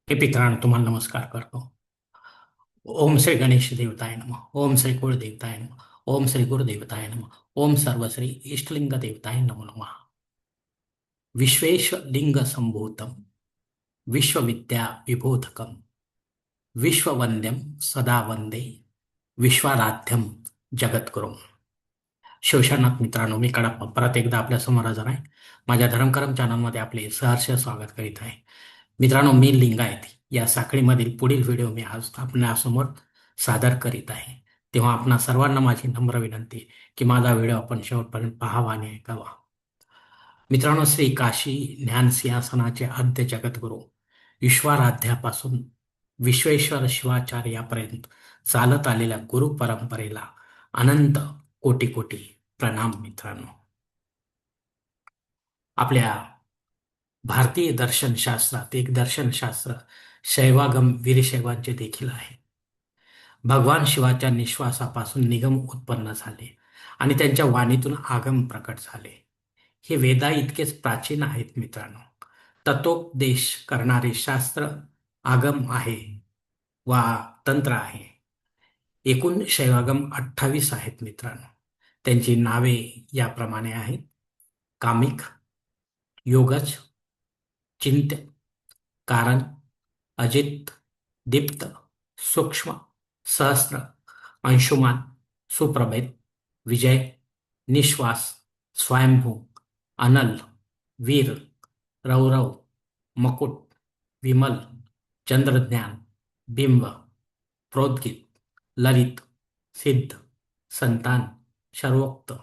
हे पितरांनो तुम्हाला नमस्कार करतो. ओम श्री गणेश देवताय नमः. ओम श्री कुळ देवताय नमः. ओम श्री गुरुदेवताय नमः. ओम सर्वश्री इष्टलिंग देवताय नमो नमः. विश्वेश लिंग संभूतम विश्वविद्या विबोधकम विश्ववंद्यम सदा वंदे विश्वाराध्यम जगद्गुरुम. शिवशरणात मित्रांनो, मी कडप्पा परत एकदा आपल्या समोर हजर आहे. माझ्या धर्मकरम चॅनलमध्ये आपले सहर्ष स्वागत करीत आहे. मित्रांनो, मी लिंगायत या साखळीमधील पुढील व्हिडिओ मी आज आपल्यासमोर सादर करीत आहे. तेव्हा आपणा सर्वांना माझी नम्र विनंती की माझा व्हिडिओ आपण शेवटपर्यंत पाहावा आणि ऐकावा. मित्रांनो, श्री काशी ज्ञान सिंहासनाचे आद्य जगद्गुरू विश्वाराध्यापासून विश्वेश्वर शिवाचार्यापर्यंत चालत आलेल्या गुरु परंपरेला अनंत कोटी कोटी प्रणाम. मित्रांनो, आपल्या भारतीय दर्शनशास्त्रात एक दर्शनशास्त्र शैवागम वीरशैवांचे देखील आहे. भगवान शिवाच्या निश्वासापासून निगम उत्पन्न झाले आणि त्यांच्या वाणीतून आगम प्रकट झाले. हे वेदा इतकेच प्राचीन आहेत. मित्रांनो, तत्वोपदेश करणारे शास्त्र आगम आहे वा तंत्र आहे. एकूण शैवागम 28 आहेत. मित्रांनो, त्यांची नावे याप्रमाणे आहेत: कामिक, योगज, चिंत्य, कारण, अजित, दीप्त, सूक्ष्म, सहस्त्र, अंशुमान, सुप्रभेद, विजय, निश्वास, स्वयंभू, अनल, वीर, रौरव, मकुट, विमल, चंद्रज्ञान, बिंब, प्रोद्गीत, ललित, सिद्ध, संतान, सर्वोक्त,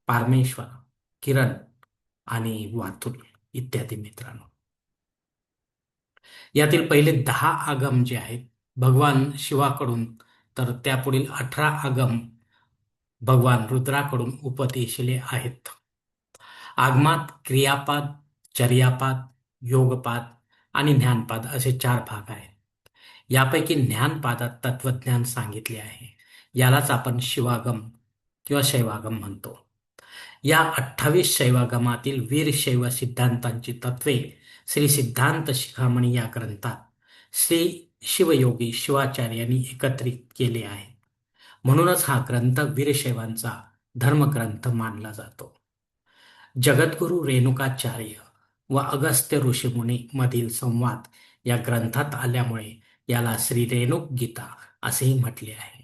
पारमेश्वर, किरण आणि वातुल इत्यादी. मित्रांनो, यातील पहिले 10 आगम जे आहेत भगवान शिवाकडून, तर त्यापुढील 18 आगम भगवान रुद्राकडून उपदेशले आहेत. आगमात क्रियापाद, चर्यापाद, योगपाद आणि ज्ञानपाद असे 4 भाग आहेत. यापैकी ज्ञानपादात तत्वज्ञान सांगितले आहे. यालाच आपण शिवागम किंवा शैवागम म्हणतो. या 28 शैवागमातील वीरशैव सिद्धांतांची तत्वे श्री सिद्धांत शिखामणी या ग्रंथात श्री शिवयोगी शिवाचार्यांनी एकत्रित केले आहे. म्हणूनच हा ग्रंथ वीरशैवांचा धर्मग्रंथ मानला जातो. जगद्गुरू रेणुकाचार्य व अगस्त्य ऋषीमुनी मधील संवाद या ग्रंथात आल्यामुळे याला श्री रेणुक गीता असेही म्हटले आहे.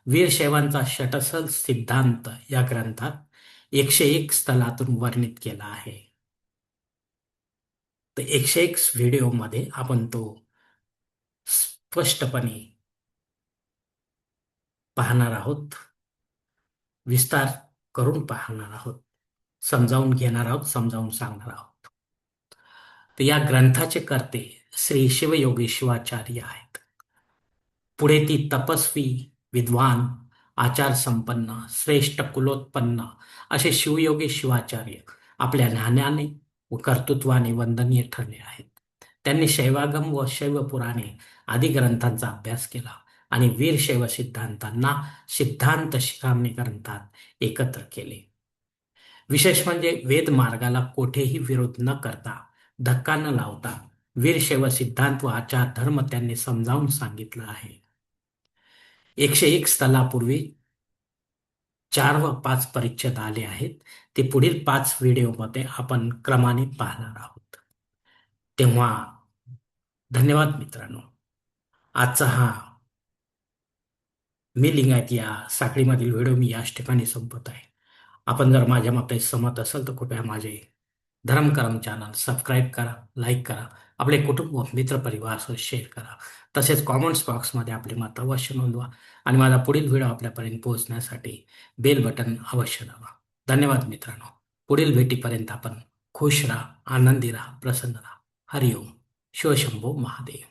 वीरशैवांचा षटस्थल सिद्धांत या ग्रंथात 101 स्थलातून वर्णित केला आहे. तर 101 व्हिडिओमध्ये आपण तो स्पष्टपणे पाहणार आहोत, विस्तार करून पाहणार आहोत, समजावून घेणार आहोत, समजावून सांगणार आहोत. तर या ग्रंथाचे कर्ते श्री शिवयोगी शिवाचार्य आहेत. पुढे ती तपस्वी, विद्वान, आचार संपन्न, श्रेष्ठ कुलोत्पन्न असे शिवयोगी शिवाचार्य आपल्या ज्ञानाने व कर्तृत्वाने वंदनीय ठरले आहेत. त्यांनी शैवागम व शैव पुराणे आदी ग्रंथांचा अभ्यास केला आणि वीरशैव सिद्धांतांना सिद्धांत शिखामणी ग्रंथात एकत्र केले. विशेष म्हणजे वेद मार्गाला कोठेही विरोध न करता, धक्का न लावता वीरशैव सिद्धांत व आचार धर्म त्यांनी समजावून सांगितला आहे. 101 स्थलापूर्वी 4 व 5 परिच्छेद आले आहेत. ते पुढील 5 व्हिडिओमध्ये आपण क्रमाने पाहणार आहोत. तेव्हा धन्यवाद मित्रांनो. आजचा हा मी लिंगायत या साखळीमधील व्हिडिओ मी याच ठिकाणी संपत आहे. आपण जर माझ्या मते सहमत असाल तर कृपया माझे धर्मकरम चॅनल सबस्क्राईब करा, लाईक करा, आपले कुटुंब मित्रपरिवारासह शेअर करा. तसेच कॉमेंट्स बॉक्समध्ये आपले मत अवश्य नोंदवा आणि माझा पुढील व्हिडिओ आपल्यापर्यंत पोहोचण्यासाठी बेल बटन अवश्य दाबा. धन्यवाद मित्रांनो. पुढील भेटीपर्यंत आपण खुश राहा, आनंदी राहा, प्रसन्न राहा. हरिओम. शिवशंभो महादेव.